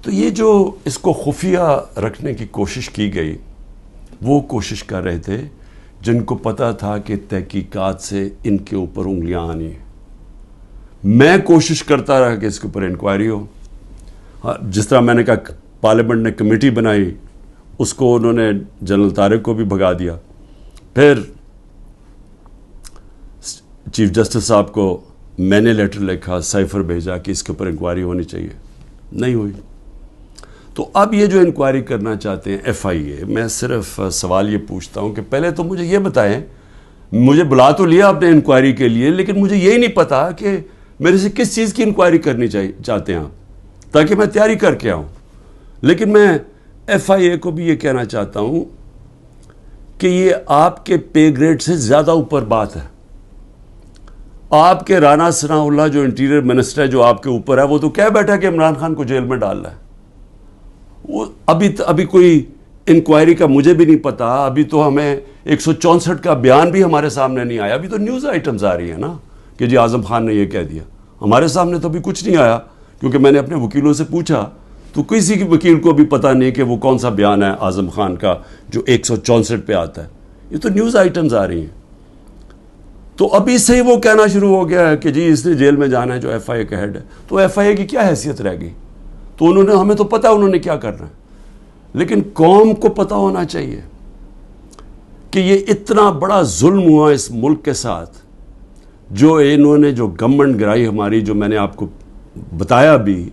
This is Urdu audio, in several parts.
تو یہ جو اس کو خفیہ رکھنے کی کوشش کی گئی، وہ کوشش کر رہے تھے جن کو پتا تھا کہ تحقیقات سے ان کے اوپر انگلیاں آنی ہیں۔ میں کوشش کرتا رہا کہ اس کے اوپر انکوائری ہو۔ جس طرح میں نے کہا پارلیمنٹ نے کمیٹی بنائی، اس کو انہوں نے جنرل طارق کو بھی بھگا دیا، پھر چیف جسٹس صاحب کو میں نے لیٹر لکھا، سائفر بھیجا کہ اس کے اوپر انکوائری ہونی چاہیے، نہیں ہوئی۔ تو اب یہ جو انکوائری کرنا چاہتے ہیں ایف آئی اے، میں صرف سوال یہ پوچھتا ہوں کہ پہلے تو مجھے یہ بتائیں، مجھے بلا تو لیا آپ نے انکوائری کے لیے، لیکن مجھے یہی نہیں پتا کہ میرے سے کس چیز کی انکوائری کرنی چاہتے ہیں آپ، تاکہ میں تیاری کر کے آؤں۔ لیکن میں ایف آئی اے کو بھی یہ کہنا چاہتا ہوں کہ یہ آپ کے پے گریڈ سے زیادہ اوپر بات ہے۔ آپ کے رانا ثناء اللہ جو انٹیریئر منسٹر ہے، جو آپ کے اوپر ہے، وہ تو کہہ بیٹھا کہ عمران خان کو جیل میں ڈالنا ہے۔ وہ ابھی کوئی انکوائری کا مجھے بھی نہیں پتا، ابھی تو ہمیں 164 کا بیان بھی ہمارے سامنے نہیں آیا۔ ابھی تو نیوز آئٹمز آ رہی ہیں نا کہ جی اعظم خان نے یہ کہہ دیا، ہمارے سامنے تو ابھی کچھ نہیں آیا، کیونکہ میں نے اپنے وکیلوں سے پوچھا تو کسی کی وکیل کو بھی پتہ نہیں کہ وہ کون سا بیان ہے اعظم خان کا جو 164 پہ آتا ہے۔ یہ تو نیوز آئٹمز آ رہی ہیں۔ تو ابھی سے ہی وہ کہنا شروع ہو گیا ہے کہ جی اس نے جیل میں جانا ہے جو ایف آئی اے کا ہیڈ ہے۔ تو ایف آئی اے کی کیا حیثیت رہ گئی؟ تو ہمیں تو پتہ انہوں نے کیا کرنا ہے، لیکن قوم کو پتہ ہونا چاہیے کہ یہ اتنا بڑا ظلم ہوا اس ملک کے ساتھ، جو انہوں نے جو گورنمنٹ گرائی ہماری، جو میں نے آپ کو بتایا بھی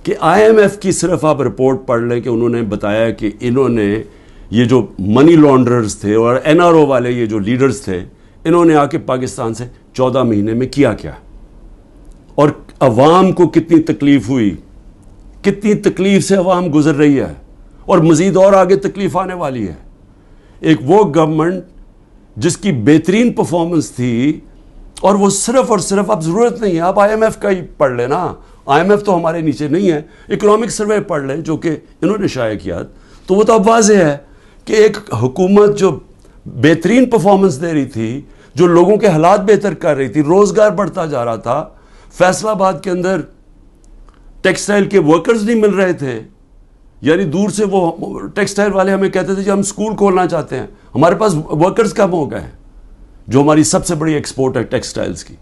کہ آئی ایم ایف کی صرف آپ رپورٹ پڑھ لیں کہ انہوں نے بتایا کہ انہوں نے یہ جو منی لانڈررز تھے اور این آر او والے یہ جو لیڈرز تھے، انہوں نے آ کے پاکستان سے 14 مہینے میں کیا اور عوام کو کتنی تکلیف ہوئی، کتنی تکلیف سے عوام گزر رہی ہے، اور مزید اور آگے تکلیف آنے والی ہے۔ ایک وہ گورنمنٹ جس کی بہترین پرفارمنس تھی، اور وہ صرف اور صرف، اب ضرورت نہیں ہے آپ آئی ایم ایف کا ہی پڑھ لیں نا، آئی ایم ایف تو ہمارے نیچے نہیں ہے، اکنامک سروے پڑھ لیں جو کہ انہوں نے شائع کیا، تو وہ تو اب واضح ہے کہ ایک حکومت جو بہترین پرفارمنس دے رہی تھی، جو لوگوں کے حالات بہتر کر رہی تھی، روزگار بڑھتا جا رہا تھا، فیصل آباد کے اندر ٹیکسٹائل کے ورکرز نہیں مل رہے تھے، یعنی دور سے وہ ٹیکسٹائل والے ہمیں کہتے تھے کہ ہم سکول کھولنا چاہتے ہیں، ہمارے پاس ورکرز کم ہو گئے ہیں، جو ہماری سب سے بڑی ایکسپورٹ ہے ٹیکسٹائلز کی۔